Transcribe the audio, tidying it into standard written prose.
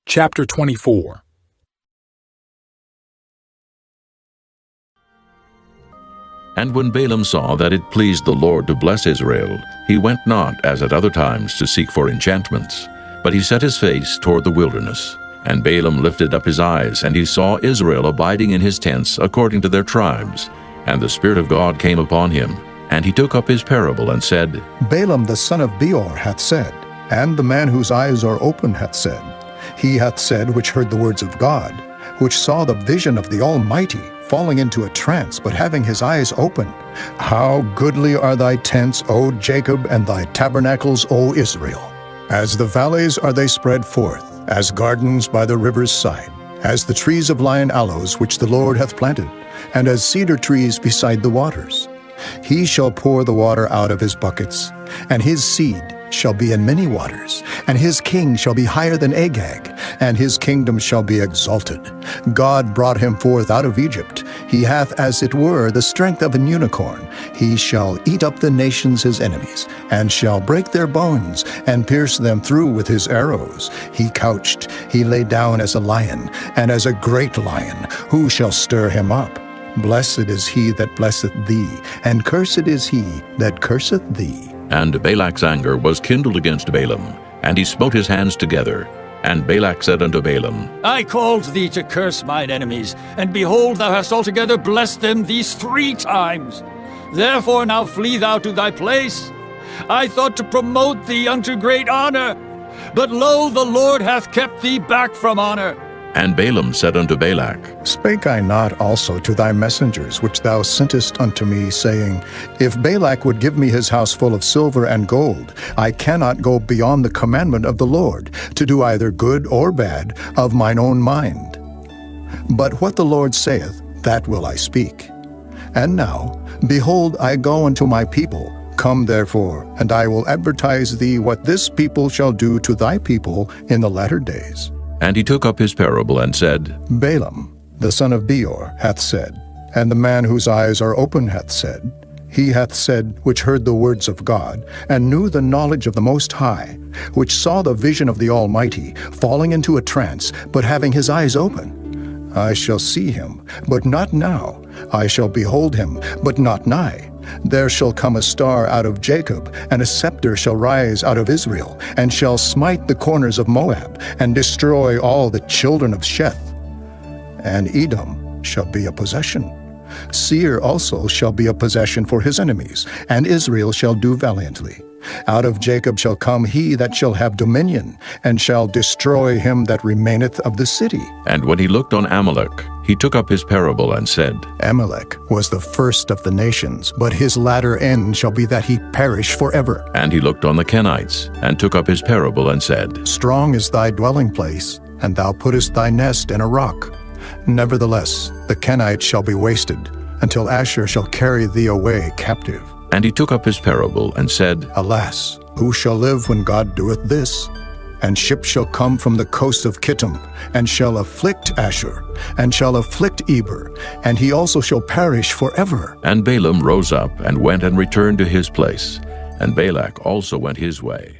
Chapter 24. And when Balaam saw that it pleased the Lord to bless Israel, he went not as at other times to seek for enchantments, but he set his face toward the wilderness. And Balaam lifted up his eyes, and he saw Israel abiding in his tents according to their tribes. And the Spirit of God came upon him, and he took up his parable and said, Balaam the son of Beor hath said, and the man whose eyes are open hath said, he hath said which heard the words of God, which saw the vision of the Almighty, falling into a trance, but having his eyes open. How goodly are thy tents, O Jacob, and thy tabernacles, O Israel! As the valleys are they spread forth, as gardens by the river's side, as the trees of lion aloes which the Lord hath planted, and as cedar trees beside the waters. He shall pour the water out of his buckets, and his seed shall be in many waters, and his king shall be higher than Agag, and his kingdom shall be exalted. God brought him forth out of Egypt. He hath as it were the strength of an unicorn. He shall eat up the nations his enemies, and shall break their bones, and pierce them through with his arrows. He couched, he lay down as a lion, and as a great lion. Who shall stir him up? Blessed is he that blesseth thee, and cursed is he that curseth thee. And Balak's anger was kindled against Balaam, and he smote his hands together. And Balak said unto Balaam, I called thee to curse mine enemies, and behold, thou hast altogether blessed them these 3 times. Therefore now flee thou to thy place. I thought to promote thee unto great honor, but lo, the Lord hath kept thee back from honor. And Balaam said unto Balak, Spake I not also to thy messengers which thou sentest unto me, saying, If Balak would give me his house full of silver and gold, I cannot go beyond the commandment of the Lord, to do either good or bad of mine own mind. But what the Lord saith, that will I speak. And now, behold, I go unto my people. Come therefore, and I will advertise thee what this people shall do to thy people in the latter days. And he took up his parable and said, Balaam, the son of Beor, hath said, and the man whose eyes are open hath said, he hath said which heard the words of God, and knew the knowledge of the Most High, which saw the vision of the Almighty, falling into a trance, but having his eyes open. I shall see him, but not now. I shall behold him, but not nigh. There shall come a star out of Jacob, and a scepter shall rise out of Israel, and shall smite the corners of Moab, and destroy all the children of Sheth. And Edom shall be a possession. Seir also shall be a possession for his enemies, and Israel shall do valiantly. Out of Jacob shall come he that shall have dominion, and shall destroy him that remaineth of the city. And when he looked on Amalek, he took up his parable and said, Amalek was the first of the nations, but his latter end shall be that he perish forever. And he looked on the Kenites, and took up his parable and said, Strong is thy dwelling place, and thou puttest thy nest in a rock. Nevertheless, the Kenites shall be wasted, until Asher shall carry thee away captive. And he took up his parable and said, Alas, who shall live when God doeth this? And ships shall come from the coast of Kittim, and shall afflict Asher, and shall afflict Eber, and he also shall perish forever. And Balaam rose up and went and returned to his place, and Balak also went his way.